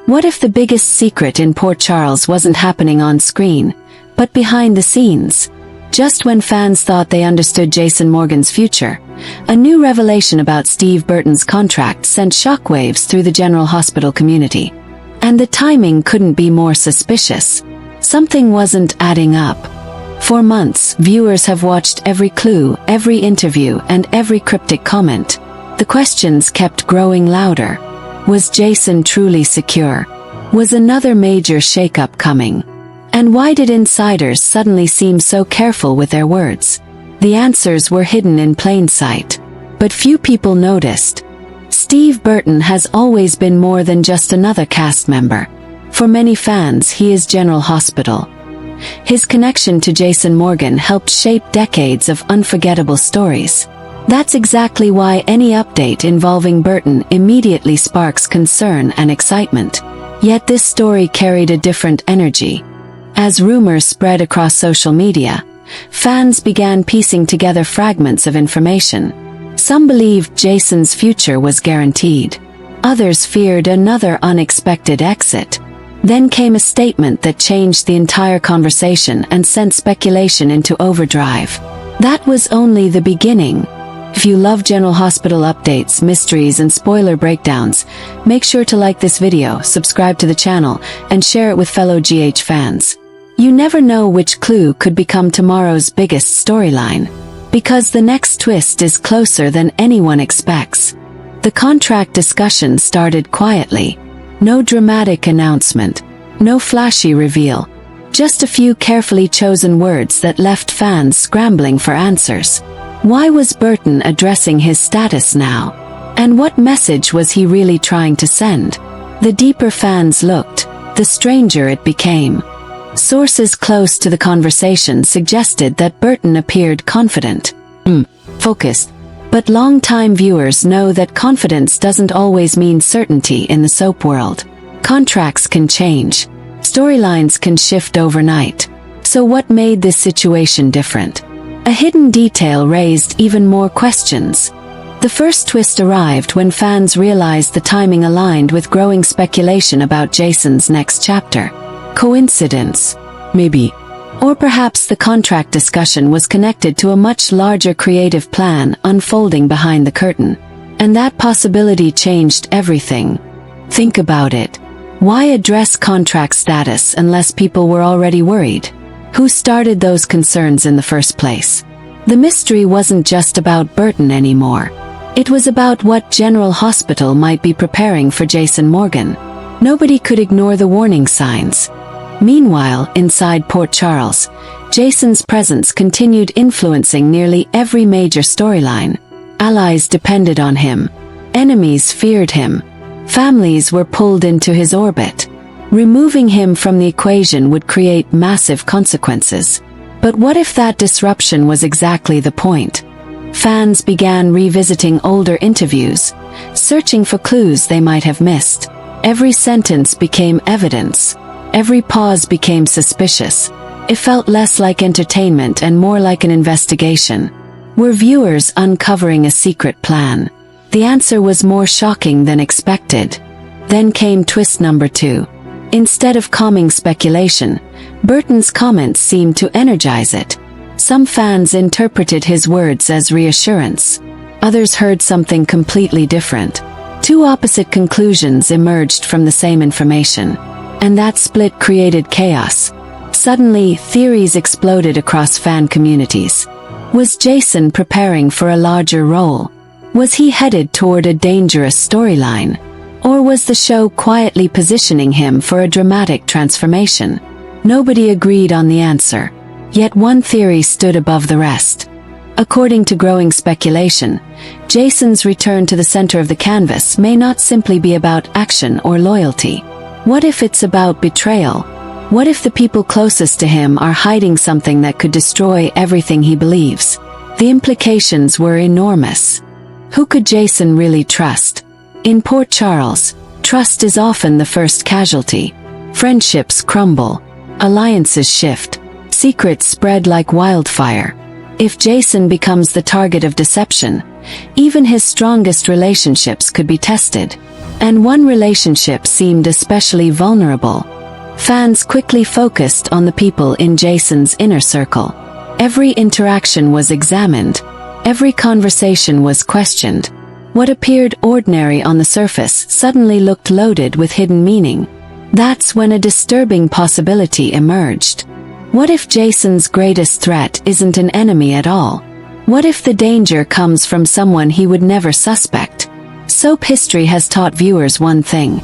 What if the biggest secret in Port Charles wasn't happening on screen, but behind the scenes? Just when fans thought they understood Jason Morgan's future, a new revelation about Steve Burton's contract sent shockwaves through the General Hospital community. And the timing couldn't be more suspicious. Something wasn't adding up. For months, viewers have watched every clue, every interview, and every cryptic comment. The questions kept growing louder. Was Jason truly secure? Was another major shakeup coming? And why did insiders suddenly seem so careful with their words? The answers were hidden in plain sight. But few people noticed. Steve Burton has always been more than just another cast member. For many fans, he is General Hospital. His connection to Jason Morgan helped shape decades of unforgettable stories. That's exactly why any update involving Burton immediately sparks concern and excitement. Yet this story carried a different energy. As rumors spread across social media, fans began piecing together fragments of information. Some believed Jason's future was guaranteed. Others feared another unexpected exit. Then came a statement that changed the entire conversation and sent speculation into overdrive. That was only the beginning. If you love General Hospital updates, mysteries, and spoiler breakdowns, make sure to like this video, subscribe to the channel, and share it with fellow GH fans. You never know which clue could become tomorrow's biggest storyline. Because the next twist is closer than anyone expects. The contract discussion started quietly. No dramatic announcement. No flashy reveal. Just a few carefully chosen words that left fans scrambling for answers. Why was Burton addressing his status now? And what message was he really trying to send? The deeper fans looked, the stranger it became. Sources close to the conversation suggested that Burton appeared confident, focused. But long-time viewers know that confidence doesn't always mean certainty in the soap world. Contracts can change. Storylines can shift overnight. So what made this situation different? A hidden detail raised even more questions. The first twist arrived when fans realized the timing aligned with growing speculation about Jason's next chapter. Coincidence? Maybe. Or perhaps the contract discussion was connected to a much larger creative plan unfolding behind the curtain. And that possibility changed everything. Think about it. Why address contract status unless people were already worried? Who started those concerns in the first place? The mystery wasn't just about Burton anymore. It was about what General Hospital might be preparing for Jason Morgan. Nobody could ignore the warning signs. Meanwhile, inside Port Charles, Jason's presence continued influencing nearly every major storyline. Allies depended on him. Enemies feared him. Families were pulled into his orbit. Removing him from the equation would create massive consequences. But what if that disruption was exactly the point? Fans began revisiting older interviews, searching for clues they might have missed. Every sentence became evidence. Every pause became suspicious. It felt less like entertainment and more like an investigation. Were viewers uncovering a secret plan? The answer was more shocking than expected. Then came twist number 2. Instead of calming speculation, Burton's comments seemed to energize it. Some fans interpreted his words as reassurance. Others heard something completely different. Two opposite conclusions emerged from the same information. And that split created chaos. Suddenly, theories exploded across fan communities. Was Jason preparing for a larger role? Was he headed toward a dangerous storyline? Or was the show quietly positioning him for a dramatic transformation? Nobody agreed on the answer. Yet one theory stood above the rest. According to growing speculation, Jason's return to the center of the canvas may not simply be about action or loyalty. What if it's about betrayal? What if the people closest to him are hiding something that could destroy everything he believes? The implications were enormous. Who could Jason really trust? In Port Charles, trust is often the first casualty. Friendships crumble. Alliances shift. Secrets spread like wildfire. If Jason becomes the target of deception, even his strongest relationships could be tested. And one relationship seemed especially vulnerable. Fans quickly focused on the people in Jason's inner circle. Every interaction was examined. Every conversation was questioned. What appeared ordinary on the surface suddenly looked loaded with hidden meaning. That's when a disturbing possibility emerged. What if Jason's greatest threat isn't an enemy at all? What if the danger comes from someone he would never suspect? Soap history has taught viewers one thing: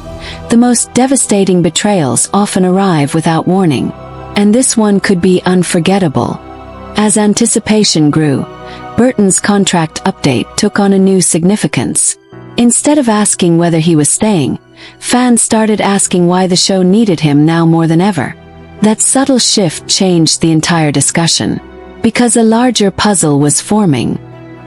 the most devastating betrayals often arrive without warning. And this one could be unforgettable. As anticipation grew, Burton's contract update took on a new significance. Instead of asking whether he was staying, fans started asking why the show needed him now more than ever. That subtle shift changed the entire discussion. Because a larger puzzle was forming.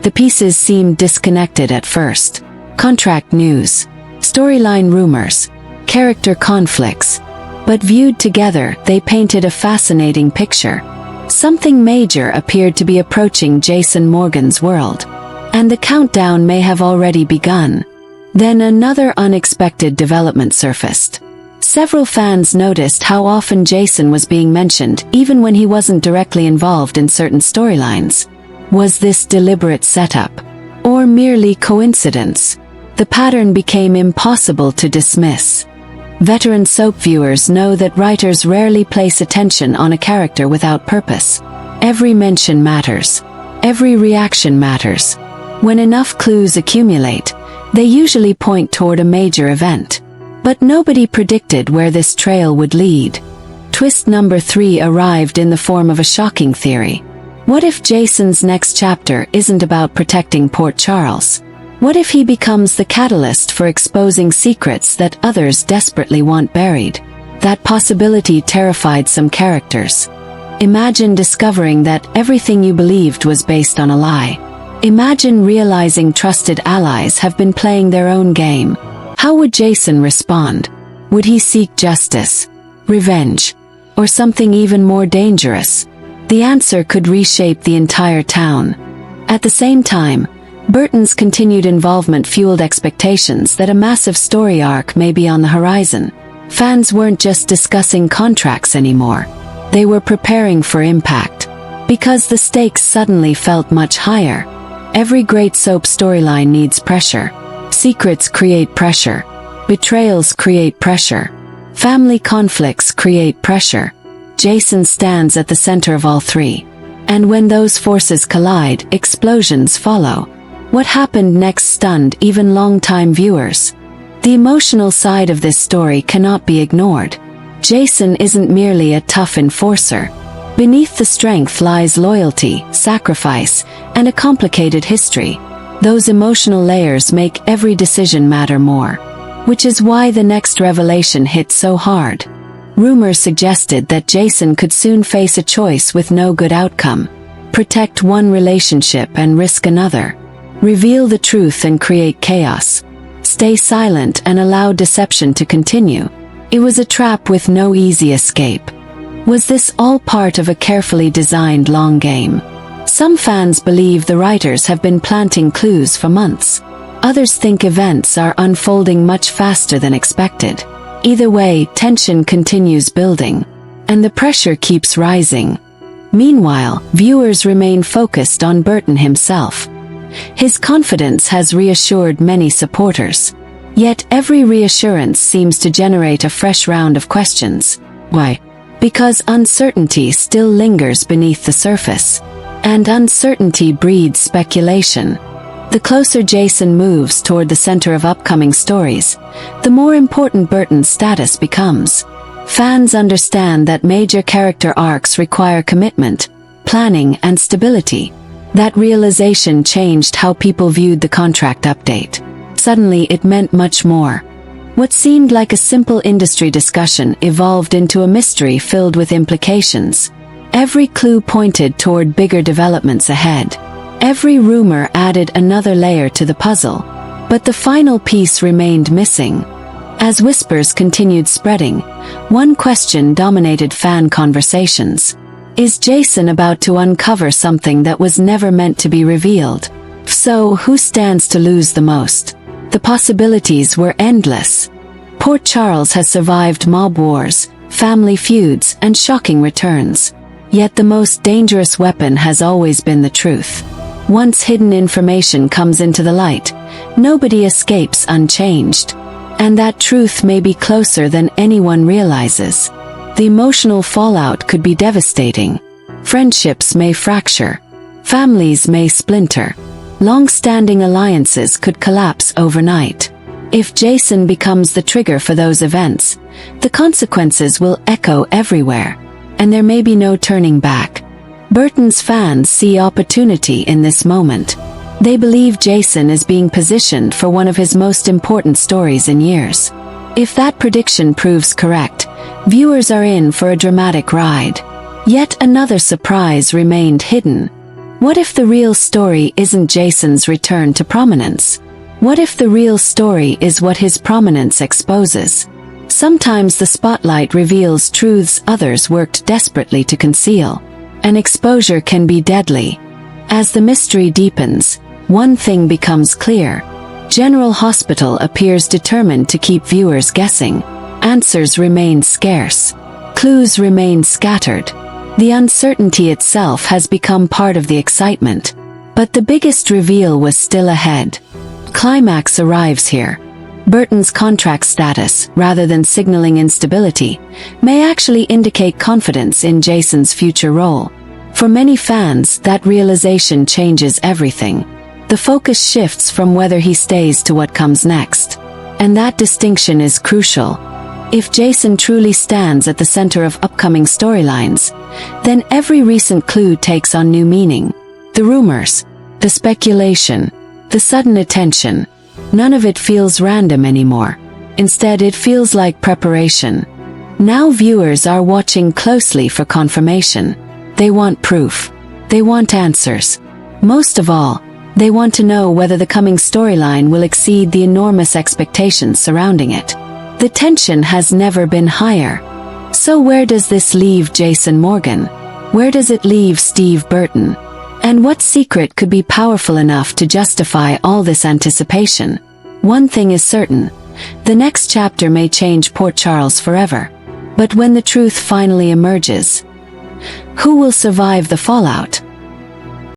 The pieces seemed disconnected at first. Contract news, storyline rumors, character conflicts. But viewed together, they painted a fascinating picture. Something major appeared to be approaching Jason Morgan's world. And the countdown may have already begun. Then another unexpected development surfaced. Several fans noticed how often Jason was being mentioned, even when he wasn't directly involved in certain storylines. Was this deliberate setup? Or merely coincidence? The pattern became impossible to dismiss. Veteran soap viewers know that writers rarely place attention on a character without purpose. Every mention matters. Every reaction matters. When enough clues accumulate, they usually point toward a major event. But nobody predicted where this trail would lead. Twist number 3 arrived in the form of a shocking theory. What if Jason's next chapter isn't about protecting Port Charles? What if he becomes the catalyst for exposing secrets that others desperately want buried? That possibility terrified some characters. Imagine discovering that everything you believed was based on a lie. Imagine realizing trusted allies have been playing their own game. How would Jason respond? Would he seek justice, revenge, or something even more dangerous? The answer could reshape the entire town. At the same time, Burton's continued involvement fueled expectations that a massive story arc may be on the horizon. Fans weren't just discussing contracts anymore. They were preparing for impact. Because the stakes suddenly felt much higher. Every great soap storyline needs pressure. Secrets create pressure. Betrayals create pressure. Family conflicts create pressure. Jason stands at the center of all three. And when those forces collide, explosions follow. What happened next stunned even long-time viewers. The emotional side of this story cannot be ignored. Jason isn't merely a tough enforcer. Beneath the strength lies loyalty, sacrifice, and a complicated history. Those emotional layers make every decision matter more. Which is why the next revelation hit so hard. Rumors suggested that Jason could soon face a choice with no good outcome. Protect one relationship and risk another. Reveal the truth and create chaos. Stay silent and allow deception to continue. It was a trap with no easy escape. Was this all part of a carefully designed long game? Some fans believe the writers have been planting clues for months. Others think events are unfolding much faster than expected. Either way, tension continues building. And the pressure keeps rising. Meanwhile, viewers remain focused on Burton himself. His confidence has reassured many supporters. Yet every reassurance seems to generate a fresh round of questions. Why? Because uncertainty still lingers beneath the surface. And uncertainty breeds speculation. The closer Jason moves toward the center of upcoming stories, the more important Burton's status becomes. Fans understand that major character arcs require commitment, planning, and stability. That realization changed how people viewed the contract update. Suddenly it meant much more. What seemed like a simple industry discussion evolved into a mystery filled with implications. Every clue pointed toward bigger developments ahead. Every rumor added another layer to the puzzle. But the final piece remained missing. As whispers continued spreading, one question dominated fan conversations. Is Jason about to uncover something that was never meant to be revealed? If so, who stands to lose the most? The possibilities were endless. Port Charles has survived mob wars, family feuds, and shocking returns. Yet the most dangerous weapon has always been the truth. Once hidden information comes into the light, nobody escapes unchanged. And that truth may be closer than anyone realizes. The emotional fallout could be devastating. Friendships may fracture. Families may splinter. Long-standing alliances could collapse overnight. If Jason becomes the trigger for those events, the consequences will echo everywhere, and there may be no turning back. Burton's fans see opportunity in this moment. They believe Jason is being positioned for one of his most important stories in years. If that prediction proves correct, viewers are in for a dramatic ride. Yet another surprise remained hidden. What if the real story isn't Jason's return to prominence? What if the real story is what his prominence exposes? Sometimes the spotlight reveals truths others worked desperately to conceal. An exposure can be deadly. As the mystery deepens, one thing becomes clear. General Hospital appears determined to keep viewers guessing. Answers remain scarce. Clues remain scattered. The uncertainty itself has become part of the excitement. But the biggest reveal was still ahead. Climax arrives here. Burton's contract status, rather than signaling instability, may actually indicate confidence in Jason's future role. For many fans, that realization changes everything. The focus shifts from whether he stays to what comes next. And that distinction is crucial. If Jason truly stands at the center of upcoming storylines, then every recent clue takes on new meaning. The rumors, the speculation, the sudden attention, none of it feels random anymore. Instead, it feels like preparation. Now viewers are watching closely for confirmation. They want proof. They want answers. Most of all, they want to know whether the coming storyline will exceed the enormous expectations surrounding it. The tension has never been higher. So where does this leave Jason Morgan? Where does it leave Steve Burton? And what secret could be powerful enough to justify all this anticipation? One thing is certain. The next chapter may change Port Charles forever. But when the truth finally emerges, who will survive the fallout?